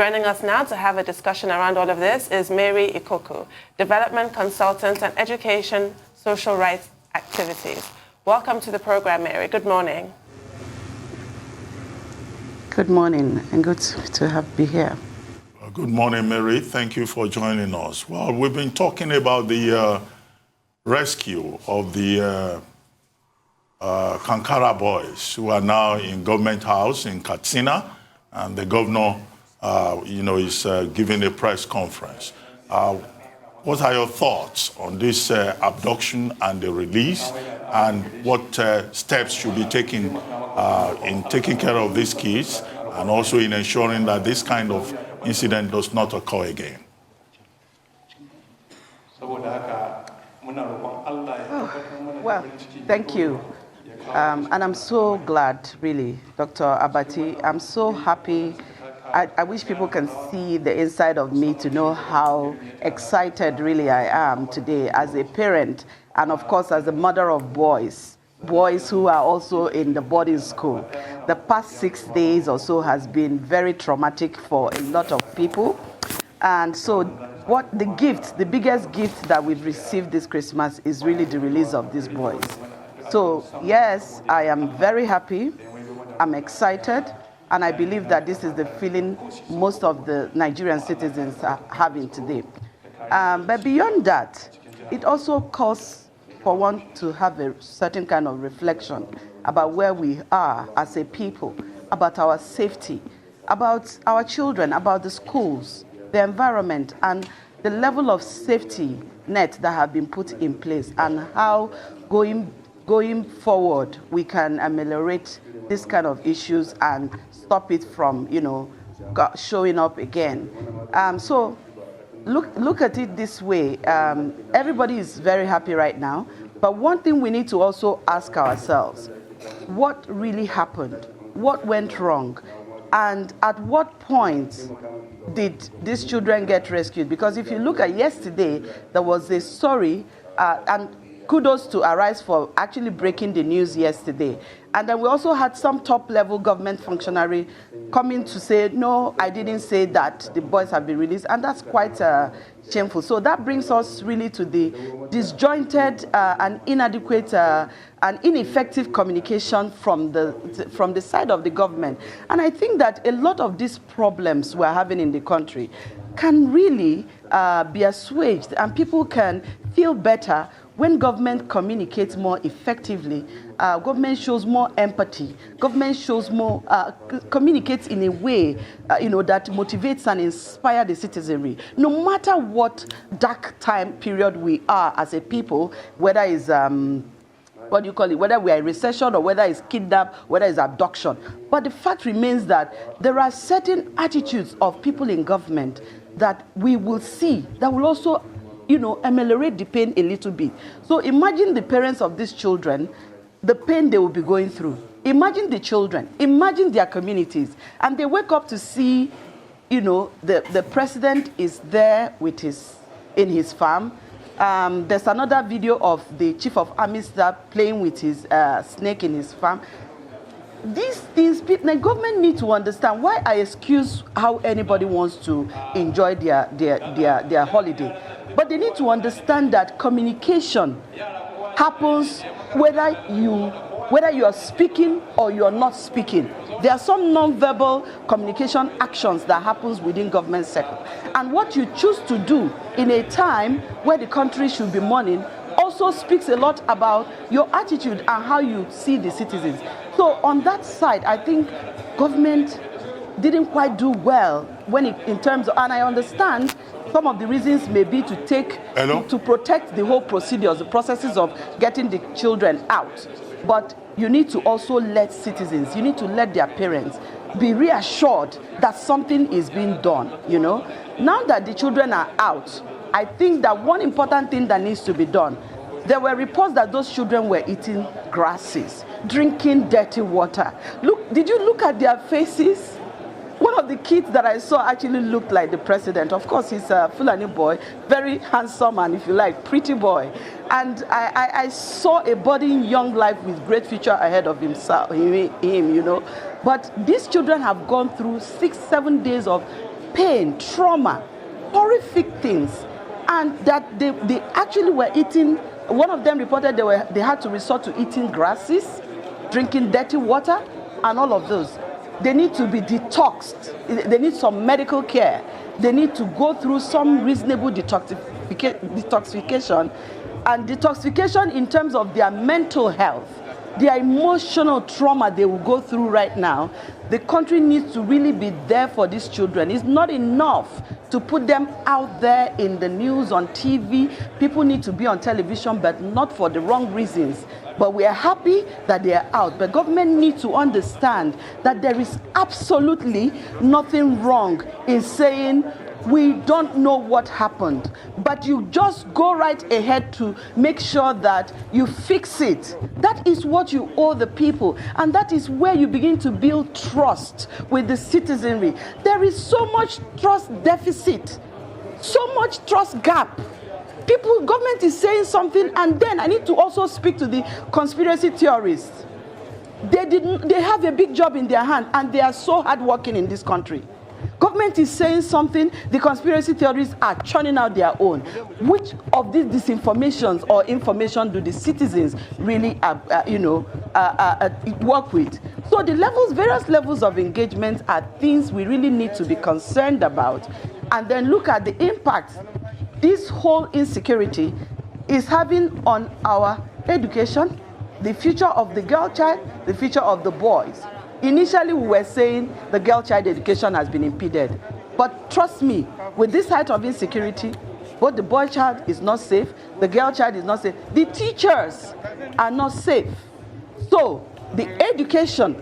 Joining us now to have a discussion around all of this is Mary Ikoku, Development Consultant and Education Social Rights Activities. Welcome to the program, Mary. Good morning. Good morning, and good to be here. Good morning, Mary. Thank you for joining us. Well, we've been talking about the rescue of the Kankara boys who are now in Government House in Katsina, and the governor, is giving a press conference. What are your thoughts on this abduction and the release, and what steps should be taken in taking care of these kids, and also in ensuring that this kind of incident does not occur again? Well, thank you. And I'm so glad, really, Dr. Abati. I'm so happy. I wish people can see the inside of me to know how excited really I am today as a parent, and of course as a mother of boys who are also in the boarding school. The past 6 days or so has been very traumatic for a lot of people. And so the biggest gift that we've received this Christmas is really the release of these boys. So yes, I am very happy, I'm excited, and I believe that this is the feeling most of the Nigerian citizens are having today. But beyond that, it also calls for one to have a certain kind of reflection about where we are as a people, about our safety, about our children, about the schools, the environment, and the level of safety net that have been put in place, and how going forward we can ameliorate this kind of issues and stop it from, showing up again. So look at it this way. Everybody is very happy right now, but one thing we need to also ask ourselves: what really happened? What went wrong? And at what point did these children get rescued? Because if you look at yesterday, there was a story, and kudos to Arise for actually breaking the news yesterday. And then we also had some top-level government functionary coming to say, no, I didn't say that the boys have been released, and that's quite shameful. So that brings us really to the disjointed and inadequate and ineffective communication from the side of the government. And I think that a lot of these problems we're having in the country can really be assuaged, and people can feel better when government communicates more effectively. Government shows more empathy. Government shows more, communicates in a way, that motivates and inspires the citizenry. No matter what dark time period we are as a people, whether it's whether we are in recession or whether it's kidnap, whether it's abduction. But the fact remains that there are certain attitudes of people in government that we will see that will also ameliorate the pain a little bit. So imagine the parents of these children, the pain they will be going through. Imagine the children, imagine their communities, and they wake up to see, the president is there with in his farm. There's another video of the chief of army staff playing with his snake in his farm. These things, the government need to understand. Why I excuse how anybody wants to enjoy their holiday, but they need to understand that communication happens whether you are speaking or you are not speaking. There are some non-verbal communication actions that happens within government sector, and what you choose to do in a time where the country should be mourning also speaks a lot about your attitude and how you see the citizens. So on that side, I think government didn't quite do well in terms of, and I understand some of the reasons may be to protect the whole procedures, the processes of getting the children out. But you need to also let citizens, you need to let their parents be reassured that something is being done, Now that the children are out, I think that one important thing that needs to be done, there were reports that those children were eating grasses, drinking dirty water. Did you look at their faces? One of the kids that I saw actually looked like the president. Of course, he's a Fulani boy, very handsome and, if you like, pretty boy. And I saw a budding young life with great future ahead of him. But these children have gone through 6-7 days of pain, trauma, horrific things, and that they actually were eating. One of them reported they had to resort to eating grasses, drinking dirty water, and all of those. They need to be detoxed. They need some medical care. They need to go through some reasonable detoxification, and detoxification in terms of their mental health, their emotional trauma they will go through right now. The country needs to really be there for these children. It's not enough to put them out there in the news, on TV. People need to be on television, but not for the wrong reasons. But we are happy that they are out. But government needs to understand that there is absolutely nothing wrong in saying, we don't know what happened, but you just go right ahead to make sure that you fix it. That is what you owe the people, and that is where you begin to build trust with the citizenry. There is so much trust deficit, so much trust gap. Government is saying something, and then I need to also speak to the conspiracy theorists. They have a big job in their hand, and they are so hardworking in this country. Government is saying something, the conspiracy theorists are churning out their own. Which of these disinformations or information do the citizens really work with? So the various levels of engagement are things we really need to be concerned about, and then look at the impact this whole insecurity is having on our education, the future of the girl child, the future of the boys. Initially, we were saying the girl child education has been impeded. But trust me, with this height of insecurity, both the boy child is not safe, the girl child is not safe, the teachers are not safe. So the education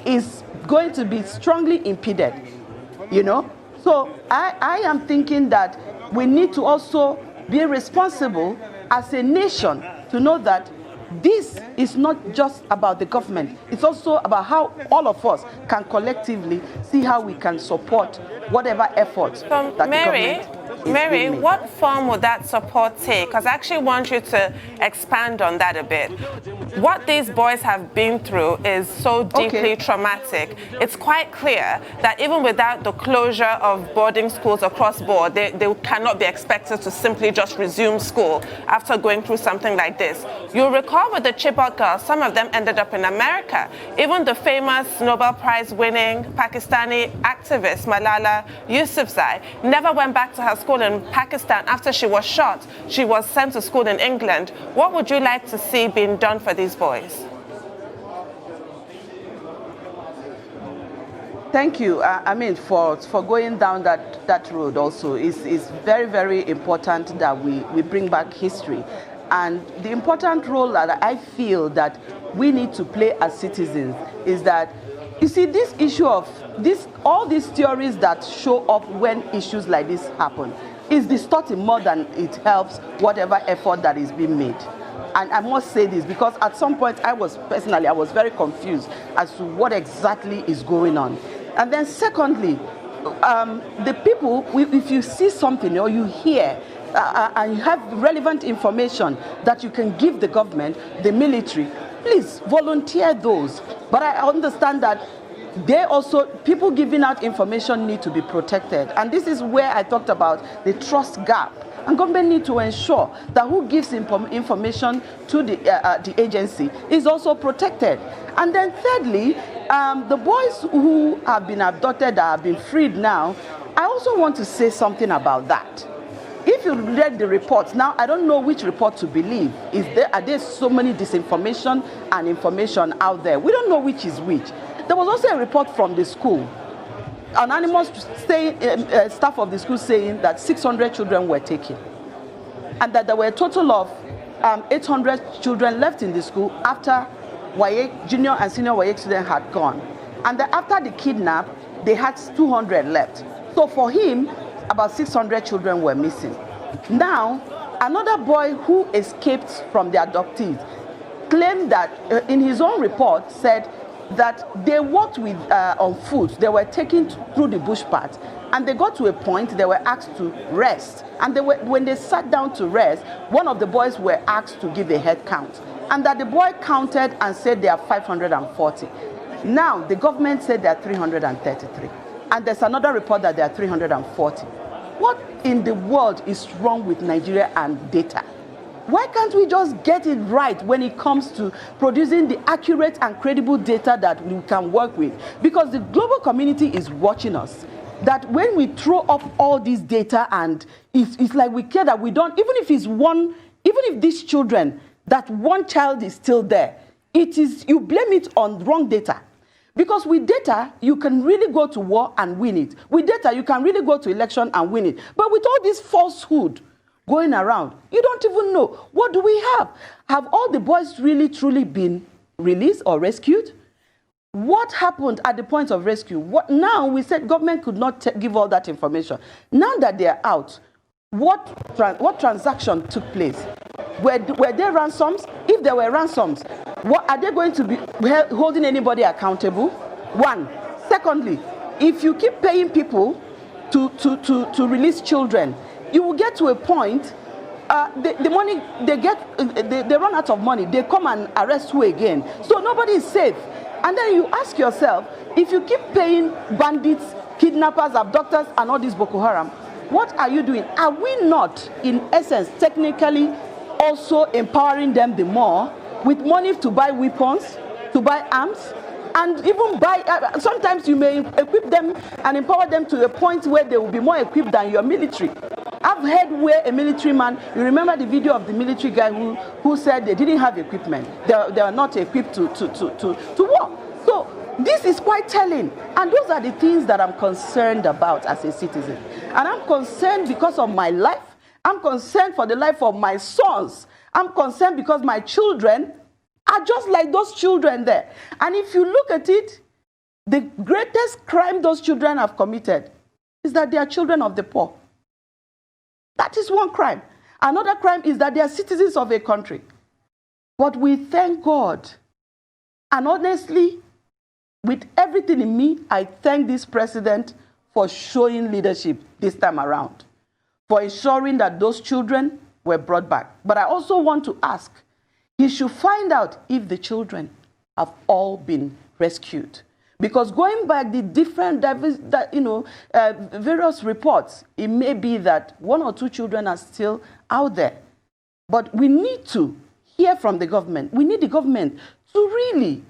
is going to be strongly impeded, So I am thinking that we need to also be responsible as a nation to know that this is not just about the government. It's also about how all of us can collectively see how we can support whatever efforts that the government is Mary, doing. what form would that support take? Because I actually want you to expand on that a bit. What these boys have been through is so deeply traumatic. It's quite clear that even without the closure of boarding schools across board, they cannot be expected to simply just resume school after going through something like this. You'll recall with the Chibok girls, some of them ended up in America. Even the famous Nobel Prize winning Pakistani activist Malala Yousafzai never went back to her school in Pakistan after she was shot. She was sent to school in England. What would you like to see being done for these boys? Thank you. For going down that road also is very, very important that we bring back history. And the important role that I feel that we need to play as citizens is that, you see, this issue of all these theories that show up when issues like this happen is distorting more than it helps whatever effort that is being made. And I must say this because at some point I was very confused as to what exactly is going on. And then secondly, the people, if you see something or you hear and you have relevant information that you can give the government, the military, please volunteer those. But I understand that people giving out information need to be protected. And this is where I talked about the trust gap. And government need to ensure that who gives information to the agency is also protected. And then thirdly, the boys who have been abducted, that have been freed now, I also want to say something about that. If you read the reports, now I don't know which report to believe. Are there so many disinformation and information out there? We don't know which is which. There was also a report from the school, anonymous staff of the school saying that 600 children were taken, and that there were a total of 800 children left in the school after junior and senior WAEC students had gone. And that after the kidnap, they had 200 left. So for him, about 600 children were missing. Now, another boy who escaped from the adoptees claimed that, in his own report, said that they walked on foot. They were taken through the bush path, and they got to a point they were asked to rest. And when they sat down to rest, one of the boys were asked to give a head count, and that the boy counted and said there are 540. Now the government said there are 333. And there's another report that there are 340. What in the world is wrong with Nigeria and data? Why can't we just get it right when it comes to producing the accurate and credible data that we can work with? Because the global community is watching us. That when we throw up all this data and it's like we care that we don't, even if it's one, even if these children, that one child is still there, it is, you blame it on wrong data. Because with data, you can really go to war and win it. With data, you can really go to election and win it. But with all this falsehood going around, you don't even know. What do we have? Have all the boys really, truly been released or rescued? What happened at the point of rescue? Now we said government could not give all that information. Now that they are out, what transaction took place? Were there ransoms? If there were ransoms, what are they going to be holding anybody accountable? One. Secondly, if you keep paying people to release children, you will get to a point, the money they get, they run out of money. They come and arrest you again. So nobody is safe. And then you ask yourself, if you keep paying bandits, kidnappers, abductors, and all this Boko Haram, what are you doing? Are we not, in essence, technically also empowering them the more with money to buy weapons, to buy arms, and even buy, sometimes you may equip them and empower them to a point where they will be more equipped than your military. I've heard where a military man, you remember the video of the military guy who said they didn't have equipment. They are not equipped to war. So this is quite telling. And those are the things that I'm concerned about as a citizen. And I'm concerned because of my life. I'm concerned for the life of my sons. I'm concerned because my children are just like those children there. And if you look at it, the greatest crime those children have committed is that they are children of the poor. That is one crime. Another crime is that they are citizens of a country. But we thank God. And honestly, with everything in me, I thank this president for showing leadership this time around, for ensuring that those children were brought back. But I also want to ask, he should find out if the children have all been rescued. Because going back the different, various reports, it may be that one or two children are still out there. But we need to hear from the government. We need the government to really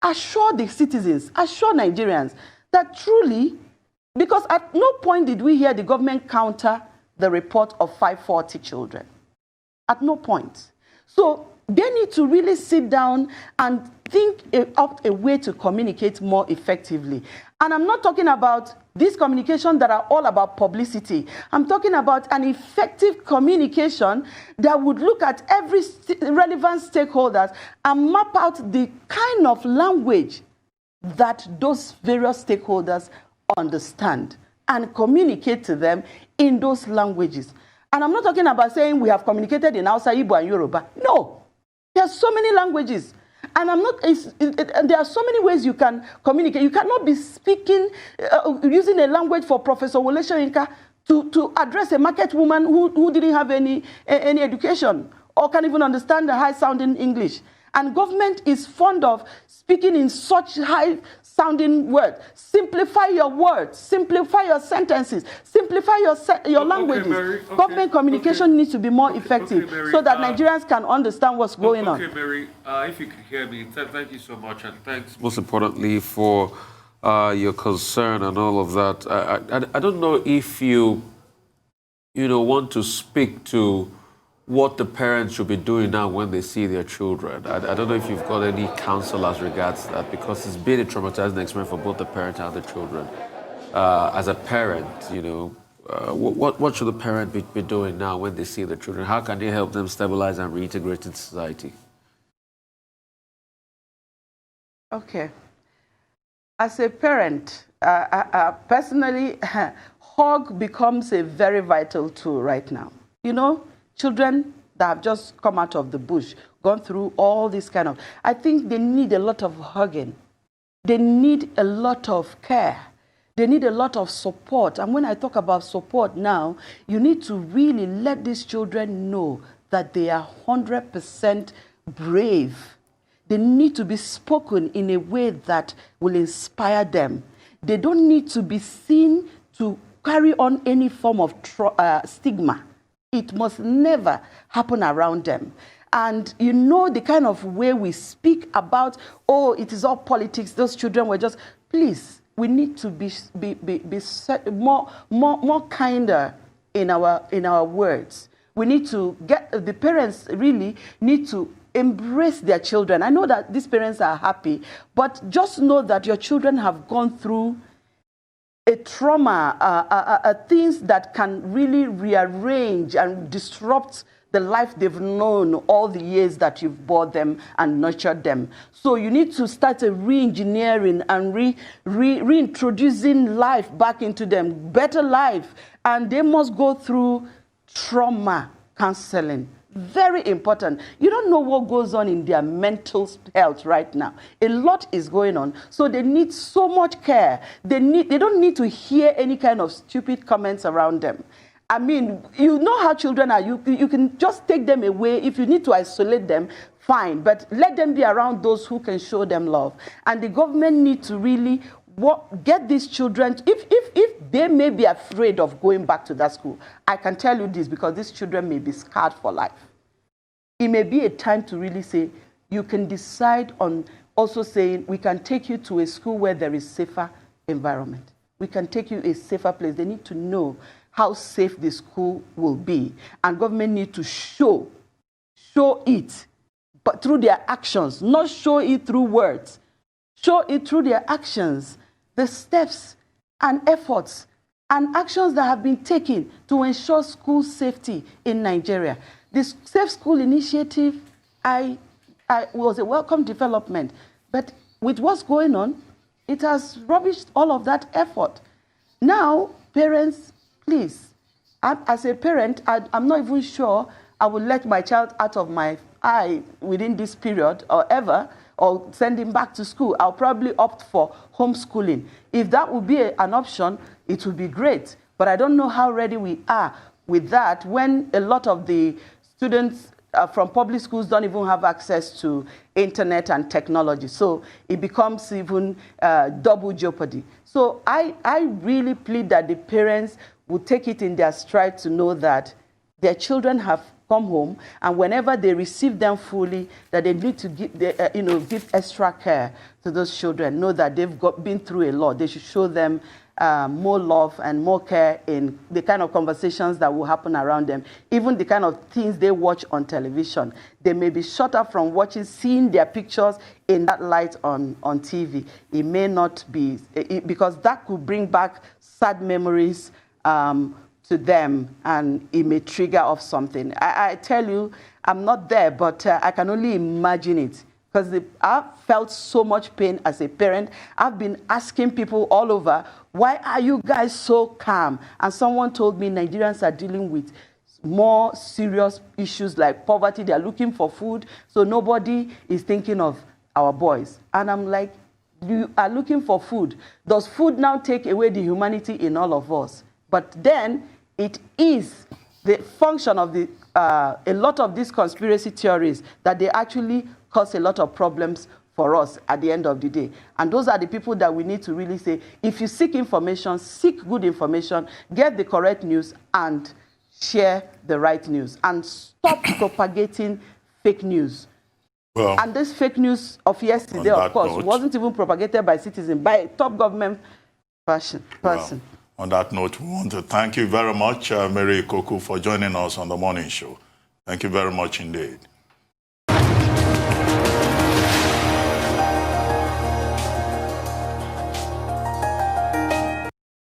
assure the citizens, assure Nigerians that truly, because at no point did we hear the government counter the report of 540 children. At no point. So they need to really sit down and think up a way to communicate more effectively. And I'm not talking about these communications that are all about publicity. I'm talking about an effective communication that would look at every relevant stakeholders and map out the kind of language that those various stakeholders understand and communicate to them in those languages. And I'm not talking about saying we have communicated in Hausa, Igbo, and Yoruba. No. There are so many languages. And there are so many ways you can communicate. You cannot be speaking, using a language for Professor Wole Soyinka to address a market woman who didn't have any education or can't even understand the high-sounding English. And government is fond of speaking in such high-sounding words. Simplify your words. Simplify your sentences. Simplify your languages. Mary, government communication needs to be more effective Mary, so that Nigerians can understand what's going on. Okay, Mary, if you could hear me, thank you so much. And thanks, most importantly, for your concern and all of that. I don't know if you want to speak to what the parents should be doing now when they see their children. I don't know if you've got any counsel as regards that, because it's been a traumatizing experience for both the parents and the children. As a parent, what should the parent be doing now when they see the children? How can they help them stabilize and reintegrate into society? Okay. As a parent, personally, hug becomes a very vital tool right now. Children that have just come out of the bush, gone through all this kind of, I think they need a lot of hugging. They need a lot of care. They need a lot of support. And when I talk about support now, you need to really let these children know that they are 100% brave. They need to be spoken in a way that will inspire them. They don't need to be seen to carry on any form of stigma. It must never happen around them. And you know the kind of way we speak about, oh, it is all politics, those children were just, please, we need to be more kinder in our words. We need to the parents really need to embrace their children. I know that these parents are happy, but just know that your children have gone through a trauma, things that can really rearrange and disrupt the life they've known all the years that you've bore them and nurtured them. So you need to start a re-engineering and reintroducing life back into them, better life. And they must go through trauma counseling. Very important. You don't know what goes on in their mental health right now. A lot is going on. So they need so much care. They don't need to hear any kind of stupid comments around them. I mean, you know how children are. You can just take them away. If you need to isolate them, fine. But let them be around those who can show them love. And the government needs to really get these children. If they may be afraid of going back to that school, I can tell you this because these children may be scarred for life. It may be a time to really say, you can decide on also saying, we can take you to a school where there is safer environment. We can take you to a safer place. They need to know how safe the school will be. And government need to show it, but through their actions, not show it through words. Show it through their actions, the steps and efforts and actions that have been taken to ensure school safety in Nigeria. This Safe School Initiative, I was a welcome development, but with what's going on, it has rubbished all of that effort. Now, parents, please, as a parent, I'm not even sure I will let my child out of my eye within this period or ever, or send him back to school. I'll probably opt for homeschooling. If that would be an option, it would be great. But I don't know how ready we are with that when a lot of the students from public schools don't even have access to internet and technology. So it becomes even double jeopardy. So I really plead that the parents would take it in their stride to know that their children have come home, and whenever they receive them fully, that they need to give extra care to those children. Know that they've been through a lot. They should show them more love and more care in the kind of conversations that will happen around them, even the kind of things they watch on television. They may be shut up from seeing their pictures in that light on TV. It may not be, because that could bring back sad memories to them, and it may trigger off something. I tell you, I'm not there, but I can only imagine it, because I've felt so much pain as a parent. I've been asking people all over, why are you guys so calm? And someone told me Nigerians are dealing with more serious issues like poverty. They're looking for food, so nobody is thinking of our boys. And I'm like, you are looking for food. Does food now take away the humanity in all of us? But then it is the function of a lot of these conspiracy theories that they actually cause a lot of problems for us at the end of the day. And those are the people that we need to really say, if you seek information, seek good information, get the correct news, and share the right news. And stop propagating fake news. Well, and this fake news of yesterday, of course, wasn't even propagated by citizens, by a top government person. Well, on that note, we want to thank you very much, Mary Ikoku, for joining us on the morning show. Thank you very much indeed.